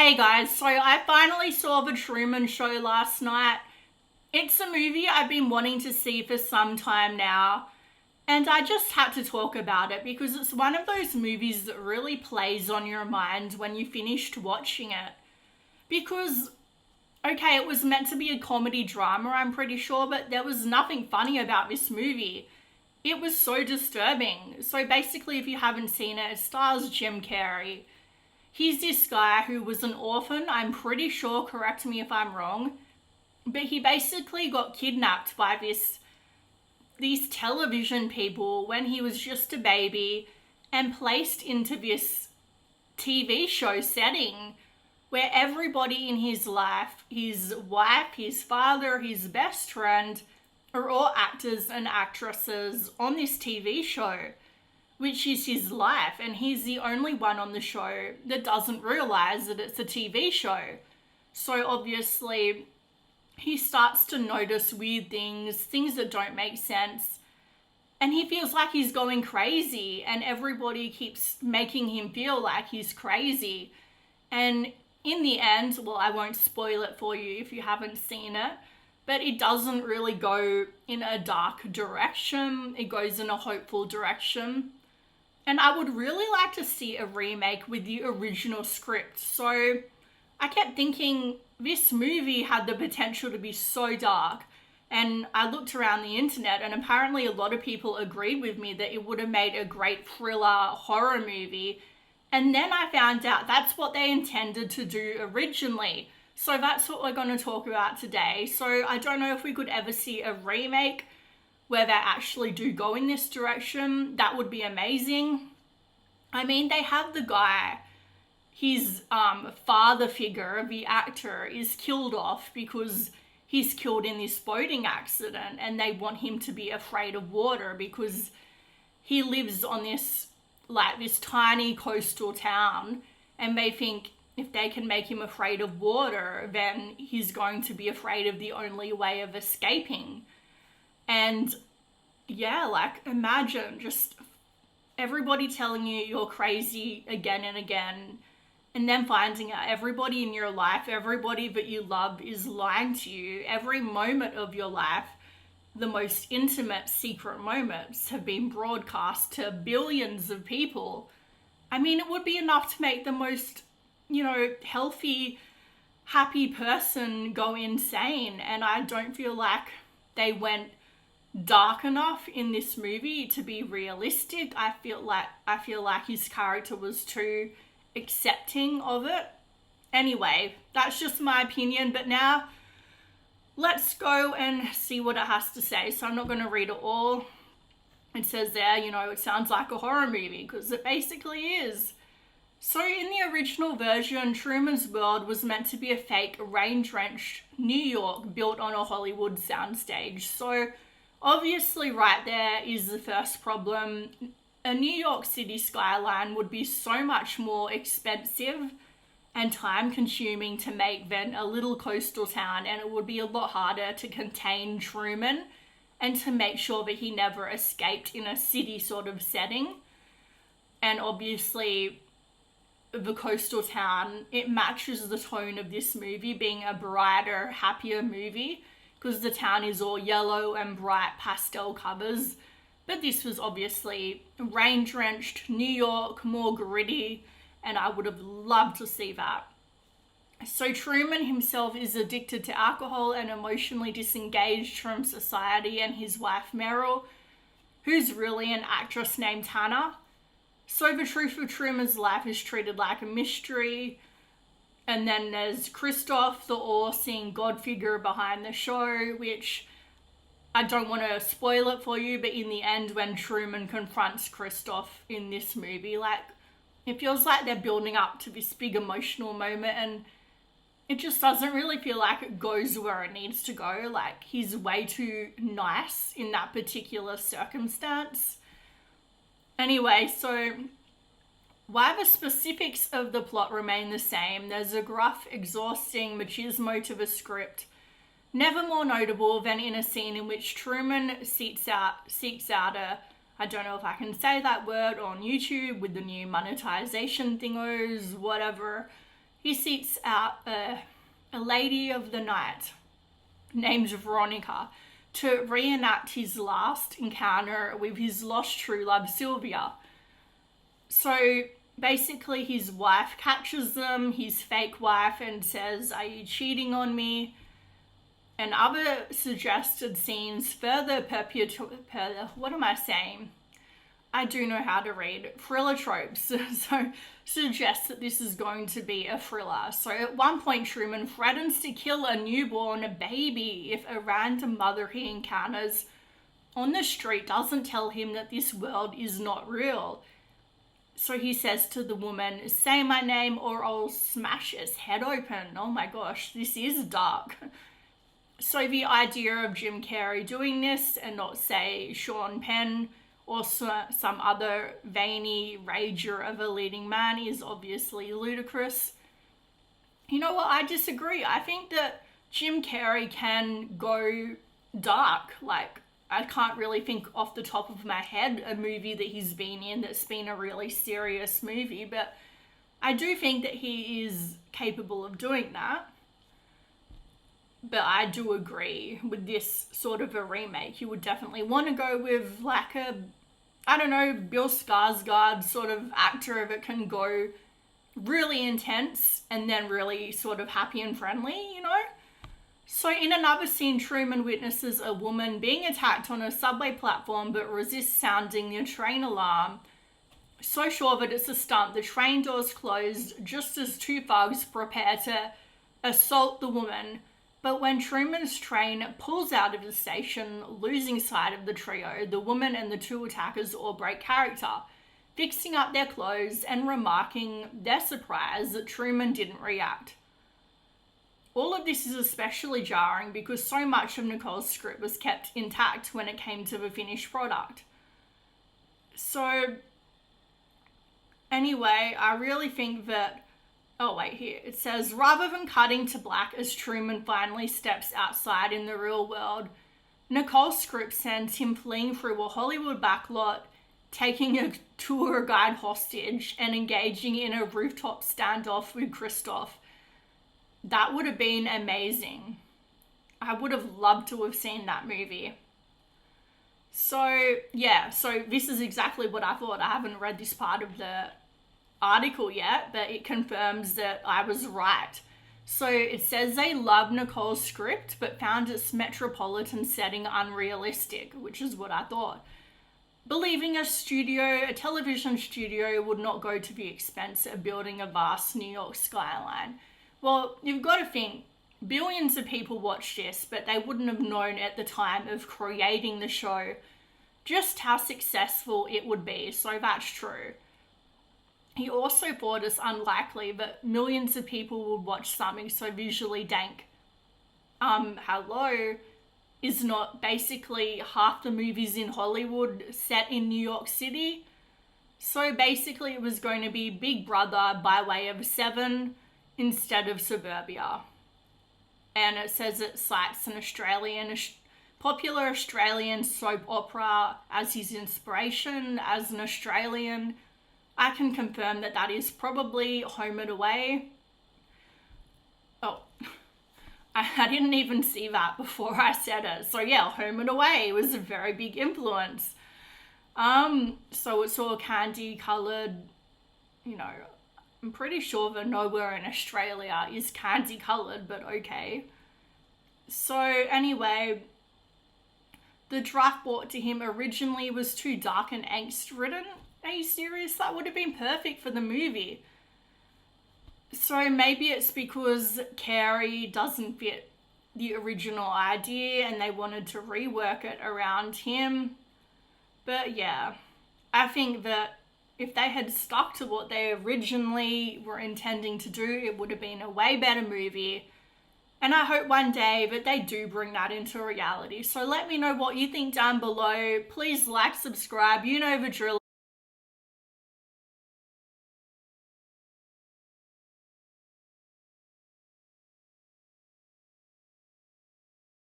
Hey guys, so I finally saw The Truman Show last night. It's a movie I've been wanting to see for some time now, and I just had to talk about it because it's one of those movies that really plays on your mind when you finished watching it. Because, okay, it was meant to be a comedy drama, I'm pretty sure, but there was nothing funny about this movie. It was so disturbing. So basically, if you haven't seen it, it stars Jim Carrey. He's this guy who was an orphan, I'm pretty sure, correct me if I'm wrong, but he basically got kidnapped by these television people when he was just a baby and placed into this TV show setting where everybody in his life, his wife, his father, his best friend, are all actors and actresses on this TV show, which is his life, and he's the only one on the show that doesn't realize that it's a TV show. So obviously, he starts to notice weird things that don't make sense, and he feels like he's going crazy, and everybody keeps making him feel like he's crazy. And in the end, well, I won't spoil it for you if you haven't seen it, but it doesn't really go in a dark direction. It goes in a hopeful direction. And I would really like to see a remake with the original script. So I kept thinking this movie had the potential to be so dark. And I looked around the internet, and apparently a lot of people agreed with me that it would have made a great thriller horror movie. And then I found out that's what they intended to do originally. So that's what we're going to talk about today. So I don't know if we could ever see a remake where they actually do go in this direction. That would be amazing. I mean, they have the guy, his father figure, the actor, is killed off because he's killed in this boating accident, and they want him to be afraid of water because he lives on this tiny coastal town, and they think if they can make him afraid of water, then he's going to be afraid of the only way of escaping. And yeah, imagine just everybody telling you you're crazy again and again, and then finding out everybody in your life, everybody that you love is lying to you. Every moment of your life, the most intimate secret moments have been broadcast to billions of people. I mean, it would be enough to make the most, healthy, happy person go insane. And I don't feel like they went dark enough in this movie to be realistic. I feel like his character was too accepting of it. Anyway, that's just my opinion, but now let's go and see what it has to say. So I'm not going to read it all. It says there, it sounds like a horror movie, because it basically is. So in the original version, Truman's world was meant to be a fake rain-drenched New York built on a Hollywood soundstage. So obviously right there is the first problem. A New York City skyline would be so much more expensive and time-consuming to make than a little coastal town, and it would be a lot harder to contain Truman and to make sure that he never escaped in a city sort of setting. And obviously the coastal town, it matches the tone of this movie being a brighter, happier movie, because the town is all yellow and bright pastel covers. But this was obviously rain-drenched New York, more gritty, and I would have loved to see that. So Truman himself is addicted to alcohol and emotionally disengaged from society, and his wife Meryl, who's really an actress named Hannah. So the truth of Truman's life is treated like a mystery. And then there's Christoph, the all-seeing God figure behind the show, which I don't want to spoil it for you, but in the end, when Truman confronts Christoph in this movie, it feels like they're building up to this big emotional moment, and it just doesn't really feel like it goes where it needs to go. He's way too nice in that particular circumstance. Anyway, so while the specifics of the plot remain the same, there's a gruff, exhausting machismo to the script, never more notable than in a scene in which Truman seeks out a, I don't know if I can say that word on YouTube with the new monetization thingos, whatever. he seeks out a lady of the night named Veronica to reenact his last encounter with his lost true love, Sylvia. So basically his wife catches them, his fake wife, and says, "Are you cheating on me?" And other suggested scenes further what am I saying? I do know how to read. Thriller tropes. So suggests that this is going to be a thriller. So at one point, Truman threatens to kill a newborn baby if a random mother he encounters on the street doesn't tell him that this world is not real. So he says to the woman, "Say my name or I'll smash its head open." Oh my gosh, this is dark. So the idea of Jim Carrey doing this and not, say, Sean Penn or some other veiny rager of a leading man is obviously ludicrous. You know what? I disagree. I think that Jim Carrey can go dark. Like, I can't really think off the top of my head a movie that he's been in that's been a really serious movie, but I do think that he is capable of doing that. But I do agree with this sort of a remake. You would definitely want to go with like a, I don't know, Bill Skarsgård sort of actor that can go really intense and then really sort of happy and friendly, you know? So in another scene, Truman witnesses a woman being attacked on a subway platform but resists sounding the train alarm. So sure that it's a stunt, the train doors closed just as two thugs prepare to assault the woman. But when Truman's train pulls out of the station, losing sight of the trio, the woman and the two attackers all break character, fixing up their clothes and remarking their surprise that Truman didn't react. All of this is especially jarring because so much of Nicole's script was kept intact when it came to the finished product. So, anyway, I really think that, oh wait, here it says, rather than cutting to black as Truman finally steps outside in the real world, Nicole's script sends him fleeing through a Hollywood backlot, taking a tour guide hostage and engaging in a rooftop standoff with Christoph. That would have been amazing. I would have loved to have seen that movie. So yeah, so this is exactly what I thought. I haven't read this part of the article yet, but it confirms that I was right. So it says they love Nicole's script but found its metropolitan setting unrealistic, which is what I thought. Believing a television studio would not go to the expense of building a vast New York skyline. Well, you've got to think, billions of people watched this, but they wouldn't have known at the time of creating the show just how successful it would be, so that's true. He also thought it's unlikely that millions of people would watch something so visually dank. Hello, is not basically half the movies in Hollywood set in New York City? So basically it was going to be Big Brother by way of Seven instead of Suburbia. And it says it cites an popular Australian soap opera as his inspiration. As an Australian, I can confirm that that is probably Home and Away. Oh, I didn't even see that before I said it. So yeah, Home and Away was a very big influence. So it's all candy coloured, you know. I'm pretty sure that nowhere in Australia is candy coloured, but okay. So anyway, the draft brought to him originally was too dark and angst-ridden. Are you serious? That would have been perfect for the movie. So maybe it's because Carey doesn't fit the original idea and they wanted to rework it around him. But yeah, I think that if they had stuck to what they originally were intending to do, it would have been a way better movie. And I hope one day that they do bring that into reality. So let me know what you think down below. Please like, subscribe, you know the drill.